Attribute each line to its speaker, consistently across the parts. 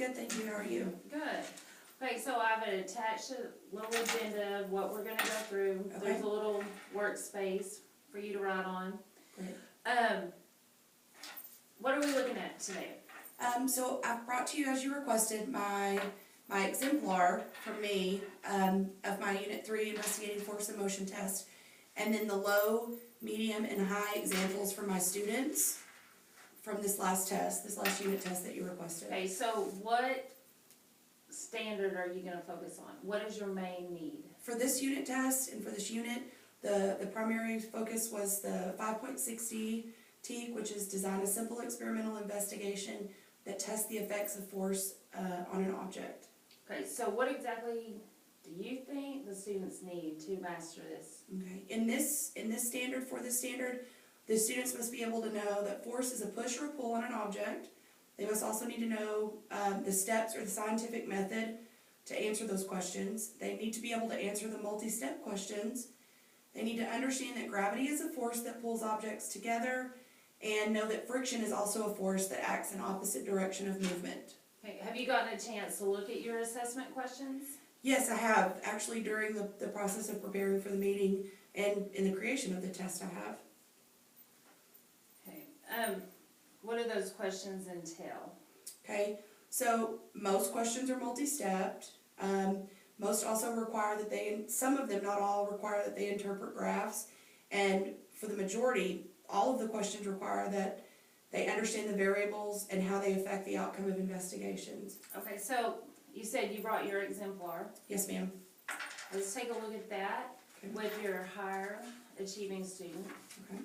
Speaker 1: good, thank you. How are you?
Speaker 2: Good. Okay, so I've attached a little agenda of what we're gonna go through.
Speaker 1: Okay.
Speaker 2: There's a little workspace for you to write on.
Speaker 1: Great.
Speaker 2: What are we looking at today?
Speaker 1: So I've brought to you, as you requested, my exemplar from me of my Unit 3 Investigating Force and Motion test, and then the low, medium, and high examples for my students from this last unit test that you requested.
Speaker 2: Okay, so what standard are you gonna focus on? What is your main need?
Speaker 1: For this unit test and for this unit, the primary focus was the 5.6D TEAG, which is Design a Simple Experimental Investigation that tests the effects of force on an object.
Speaker 2: Okay, so what exactly do you think the students need to master this?
Speaker 1: Okay, in this standard, the students must be able to know that force is a push or a pull on an object. They must also need to know the steps or the scientific method to answer those questions. They need to be able to answer the multi-step questions. They need to understand that gravity is a force that pulls objects together, and know that friction is also a force that acts in opposite direction of movement.
Speaker 2: Okay, have you gotten a chance to look at your assessment questions?
Speaker 1: Yes, I have. Actually, during the process of preparing for the meeting and in the creation of the test, I have.
Speaker 2: Okay, what do those questions entail?
Speaker 1: Okay, so most questions are multi-stepped. Most also require that some of them, not all, require that they interpret graphs. And for the majority, all of the questions require that they understand the variables and how they affect the outcome of investigations.
Speaker 2: Okay, so you said you brought your exemplar.
Speaker 1: Yes, ma'am.
Speaker 2: Let's take a look at that
Speaker 1: Okay.
Speaker 2: with your higher achieving student.
Speaker 1: Okay.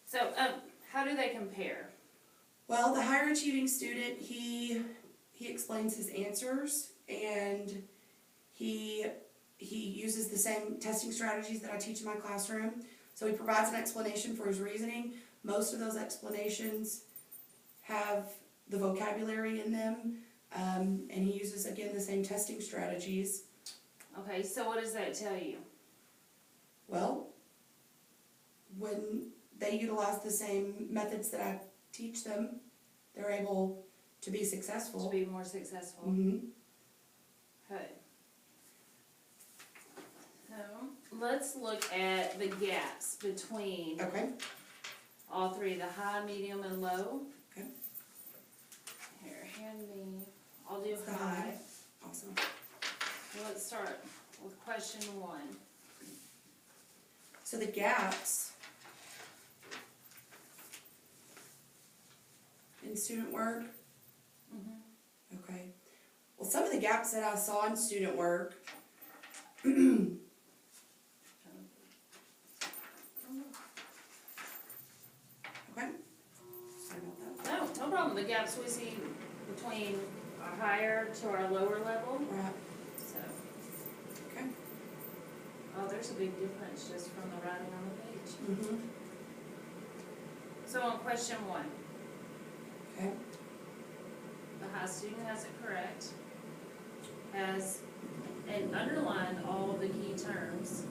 Speaker 2: So, how do they compare?
Speaker 1: Well, the higher achieving student, he explains his answers, and he uses the same testing strategies that I teach in my classroom. So he provides an explanation for his reasoning. Most of those explanations have the vocabulary in them, and he uses, again, the same testing strategies.
Speaker 2: Okay, so what does that tell you?
Speaker 1: Well, when they utilize the same methods that I teach them, they're able to be successful.
Speaker 2: To be more successful.
Speaker 1: Mm-hmm.
Speaker 2: Okay. So, let's look at the gaps between
Speaker 1: Okay.
Speaker 2: all three, the high, medium, and low.
Speaker 1: Okay.
Speaker 2: Here, hand me, I'll do
Speaker 1: The
Speaker 2: high.
Speaker 1: high. Awesome.
Speaker 2: Well, let's start with question 1.
Speaker 1: So the gaps in student work.
Speaker 2: Mm-hmm.
Speaker 1: Okay. Well, some of the gaps that I saw in student work. Okay. Sorry about that.
Speaker 2: No problem. The gaps we see between our higher to our lower level.
Speaker 1: Right.
Speaker 2: So,
Speaker 1: Okay.
Speaker 2: oh, there's a big difference just from the writing on the page.
Speaker 1: Mm-hmm.
Speaker 2: So on question 1,
Speaker 1: Okay.
Speaker 2: the high student has it correct, has and underlined all of the key terms.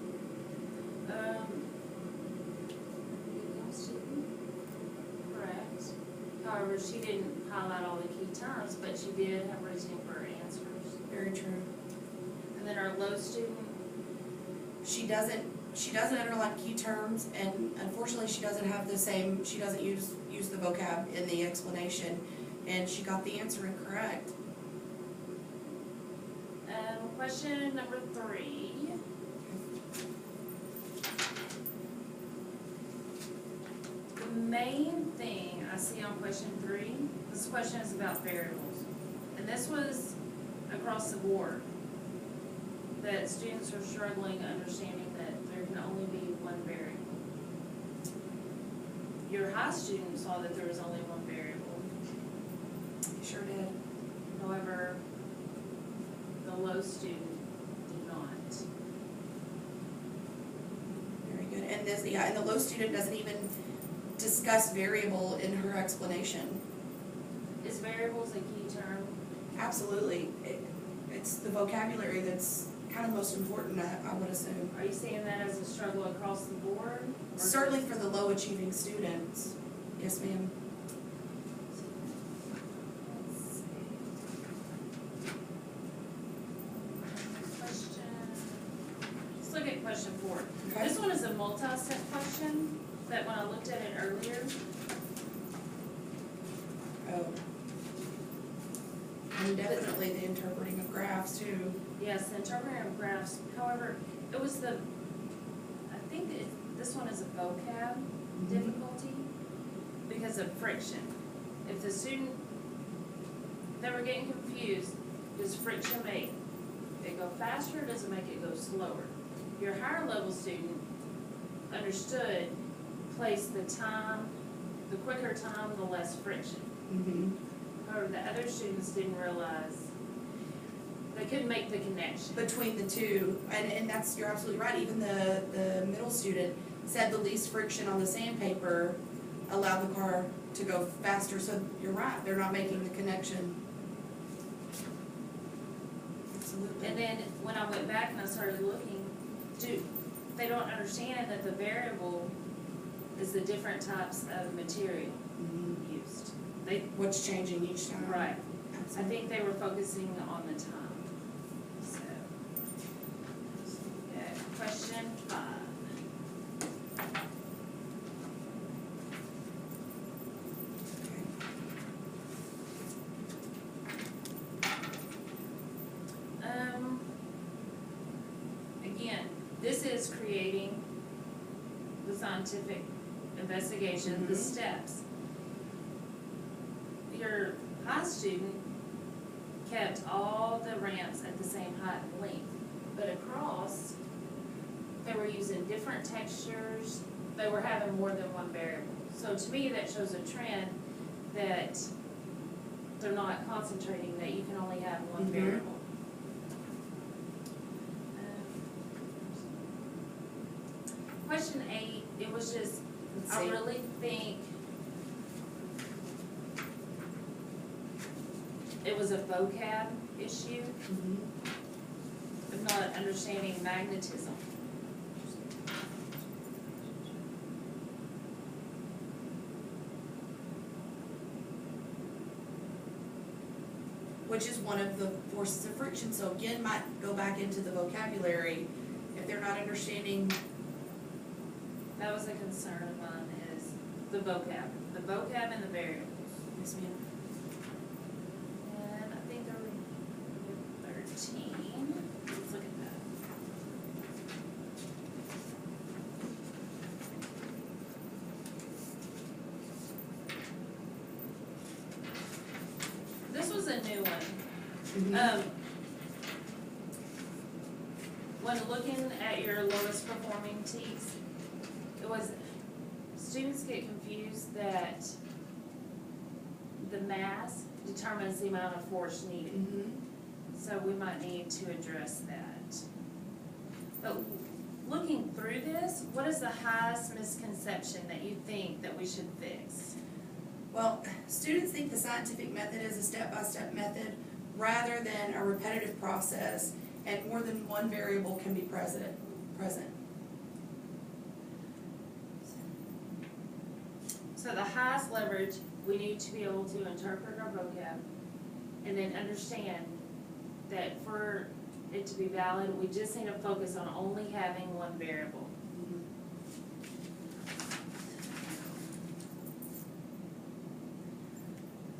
Speaker 2: Correct. However, she didn't highlight all the key terms, but she did have routine for her answers.
Speaker 1: Very true.
Speaker 2: And then our low student,
Speaker 1: She doesn't underline key terms, and unfortunately she doesn't have the same, she doesn't use the vocab in the explanation, and she got the answer incorrect.
Speaker 2: question number 3. The main thing I see on question 3, this question is about variables. And this was across the board, that students are struggling understanding that there can only be one variable. Your high student saw that there was only one variable.
Speaker 1: He sure did.
Speaker 2: However, the low student did not.
Speaker 1: Very good. And this, yeah, and the low student doesn't even discuss variable in her explanation.
Speaker 2: Is variables a key term?
Speaker 1: Absolutely. It's the vocabulary that's kind of most important, I would assume.
Speaker 2: Are you seeing that as a struggle across the board? Or
Speaker 1: Certainly
Speaker 2: just-
Speaker 1: for the low achieving students. Yes, ma'am.
Speaker 2: Let's see. Question. Let's look at question 4.
Speaker 1: Okay.
Speaker 2: This one is a multi-step question that when I looked at it earlier,
Speaker 1: Oh. And definitely the interpreting of graphs too.
Speaker 2: yes, the interpreting of graphs, however, it was the, I think this one is a vocab difficulty because of friction. If the student, they were getting confused, does friction make it go faster or does it make it go slower? Your higher level student understood, place the time, the quicker time, the less friction. However, the other students didn't realize, they couldn't make the connection.
Speaker 1: Between the two, and that's, you're absolutely right, even the middle student said the least friction on the sandpaper allowed the car to go faster, so you're right, they're not making the connection. Absolutely.
Speaker 2: And then when I went back and I started looking, they don't understand that the variable is the different types of material used.
Speaker 1: What's changing each time.
Speaker 2: Right. I
Speaker 1: Absolutely.
Speaker 2: think they were focusing on the time. So, yeah, question 5. Again, this is creating the scientific investigation, the steps. Your high student kept all the ramps at the same height and length, but across, they were using different textures, they were having more than one variable. So to me, that shows a trend that they're not concentrating, that you can only have one variable. Question 8, it was just,
Speaker 1: Let's
Speaker 2: I
Speaker 1: see.
Speaker 2: really think it was a vocab issue of not understanding magnetism.
Speaker 1: Which is one of the forces of friction, so again, might go back into the vocabulary, if they're not understanding.
Speaker 2: That was a concern of mine, is the vocab and the variables.
Speaker 1: Yes, ma'am.
Speaker 2: And I think there were 13, let's look at that. This was a new one. When looking at your lowest performing teams, it was, students get confused that the mass determines the amount of force needed. So we might need to address that. But looking through this, what is the highest misconception that you think that we should fix?
Speaker 1: Well, students think the scientific method is a step-by-step method rather than a repetitive process, and more than one variable can be present.
Speaker 2: So the highest leverage, we need to be able to interpret our vocab and then understand that for it to be valid, we just need to focus on only having one variable.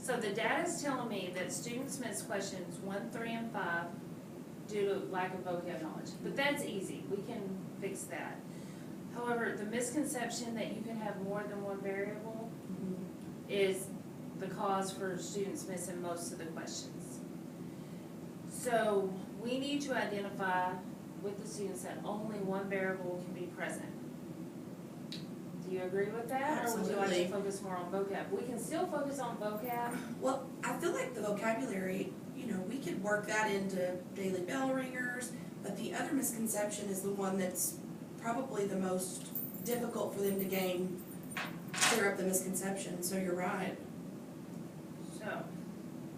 Speaker 2: So the data is telling me that students miss questions 1, 3, and 5 due to lack of vocab knowledge. But that's easy, we can fix that. However, the misconception that you can have more than one variable is the cause for students missing most of the questions. So we need to identify with the students that only one variable can be present. Do you agree with that? Or would you like
Speaker 1: Absolutely.
Speaker 2: to focus more on vocab? We can still focus on vocab.
Speaker 1: Well, I feel like the vocabulary, we could work that into daily bell ringers, but the other misconception is the one that's probably the most difficult for them to clear up the misconception, so you're right.
Speaker 2: So,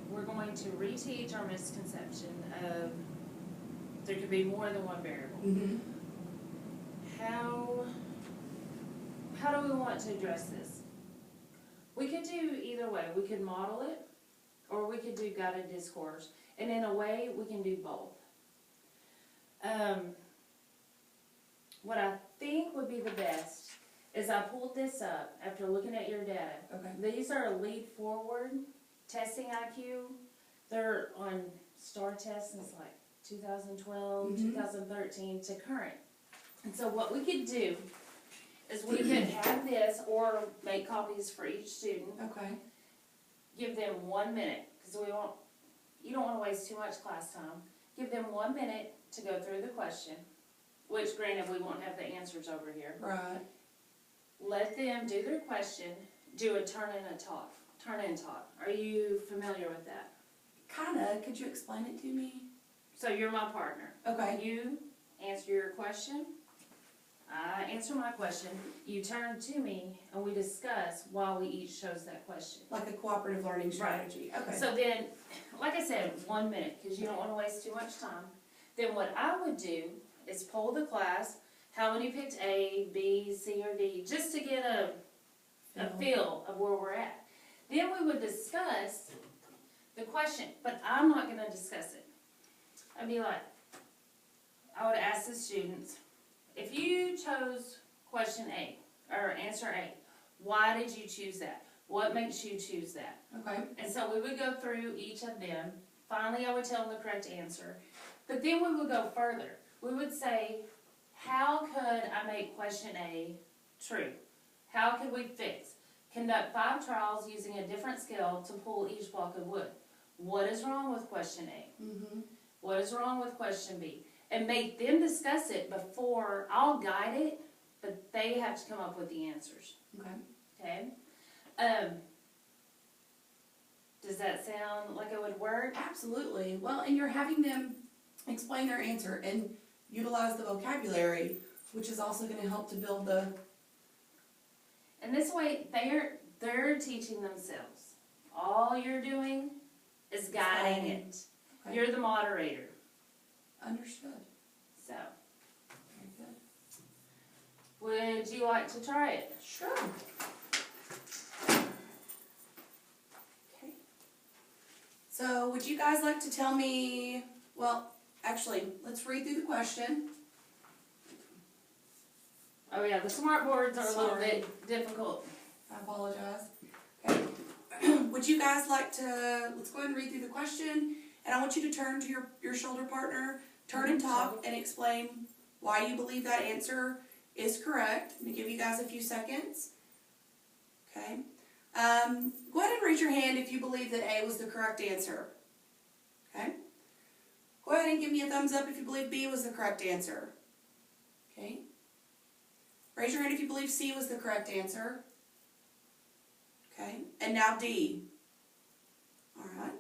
Speaker 2: we're going to reteach our misconception of There could be more than one variable.
Speaker 1: Mm-hmm.
Speaker 2: How do we want to address this? We could do either way. We could model it, or we could do guided discourse. And in a way, we can do both. What I think would be the best is I pulled this up after looking at your data.
Speaker 1: Okay.
Speaker 2: These are lead forward testing IQ. They're on STAR tests since like 2012,
Speaker 1: Mhm.
Speaker 2: 2013 to current. And so what we could do is we could have this or make copies for each student.
Speaker 1: Okay.
Speaker 2: Give them 1 minute, because you don't want to waste too much class time. Give them 1 minute to go through the question, which granted we won't have the answers over here.
Speaker 1: Right.
Speaker 2: Let them do their question, do a turn in talk. Are you familiar with that?
Speaker 1: Kinda. Could you explain it to me?
Speaker 2: So you're my partner.
Speaker 1: Okay.
Speaker 2: You answer your question. I answer my question. You turn to me, and we discuss why we each chose that question.
Speaker 1: Like a cooperative learning strategy. Okay.
Speaker 2: So then, like I said, 1 minute, because you don't want to waste too much time. Then what I would do is poll the class, how many picked A, B, C, or D, just to get a feel of where we're at. Then we would discuss the question, but I'm not going to discuss it. I'd be like, I would ask the students, if you chose question A, or answer A, why did you choose that? What makes you choose that?
Speaker 1: Okay.
Speaker 2: And so we would go through each of them. Finally, I would tell them the correct answer. But then we would go further. We would say, how could I make question A true? How could we fix? Conduct 5 trials using a different scale to pull each block of wood. What is wrong with question A?
Speaker 1: Mm-hmm.
Speaker 2: What is wrong with question B? And make them discuss it before I'll guide it, but they have to come up with the answers.
Speaker 1: Okay.
Speaker 2: Okay? Does that sound like it would work?
Speaker 1: Absolutely. Well, and you're having them explain their answer and utilize the vocabulary, which is also going to help to build the...
Speaker 2: And this way, they're teaching themselves. All you're doing is guiding it.
Speaker 1: Okay.
Speaker 2: You're the moderator.
Speaker 1: Understood.
Speaker 2: So,
Speaker 1: Very good.
Speaker 2: would you like to try it?
Speaker 1: Sure. Okay. So, would you guys like to tell me, well, actually, let's read through the question.
Speaker 2: Oh yeah, the smart boards are a little
Speaker 1: Sorry.
Speaker 2: bit difficult.
Speaker 1: I apologize. Okay. Would you guys like to, let's go ahead and read through the question, and I want you to turn to your shoulder partner, turn and talk, and explain why you believe that answer is correct. I'm going to give you guys a few seconds. Okay. Go ahead and raise your hand if you believe that A was the correct answer. Okay. Go ahead and give me a thumbs up if you believe B was the correct answer. Okay. Raise your hand if you believe C was the correct answer. Okay. And now D. All right.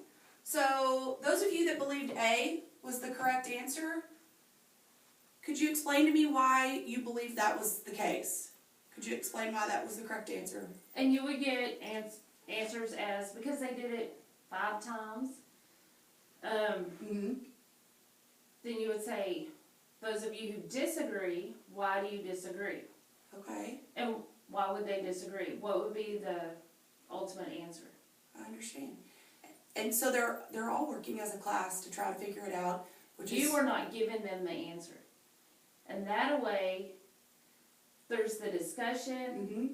Speaker 1: So those of you that believed A was the correct answer, could you explain to me why you believe that was the case? Could you explain why that was the correct answer?
Speaker 2: And you would get answers as, because they did it 5 times,
Speaker 1: Mm-hmm.
Speaker 2: then you would say, those of you who disagree, why do you disagree?
Speaker 1: Okay.
Speaker 2: And why would they disagree? What would be the ultimate answer?
Speaker 1: I understand. And so they're all working as a class to try to figure it out, which is...
Speaker 2: You are not giving them the answer. And that way, there's the discussion,
Speaker 1: Mm-hmm.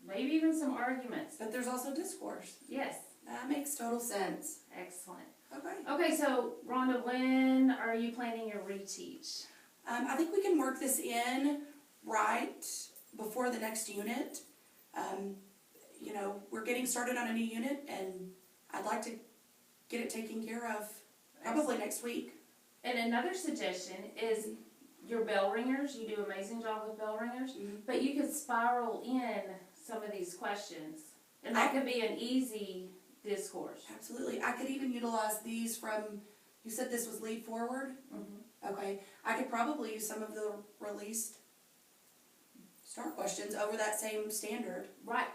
Speaker 2: maybe even some arguments.
Speaker 1: But there's also discourse.
Speaker 2: Yes.
Speaker 1: That makes total sense.
Speaker 2: Excellent.
Speaker 1: Okay.
Speaker 2: Okay, so Rhonda, when are you planning your reteach?
Speaker 1: I think we can work this in right before the next unit. You know, we're getting started on a new unit, and I'd like to get it taken care of probably next week.
Speaker 2: And another suggestion is your bell ringers. You do an amazing job with bell ringers, but you could spiral in some of these questions, and that could be an easy discourse.
Speaker 1: Absolutely. I could even utilize these from, you said this was lead forward?
Speaker 2: Mm-hmm.
Speaker 1: Okay. I could probably use some of the released STAR questions over that same standard.
Speaker 2: Right.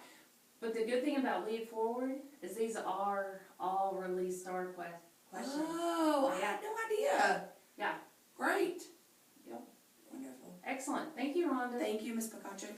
Speaker 2: But the good thing about lead forward is these are all release STAR questions.
Speaker 1: Oh, I had no idea.
Speaker 2: Excellent, thank you, Rhonda.
Speaker 1: Thank you, Ms. Pekaczyk.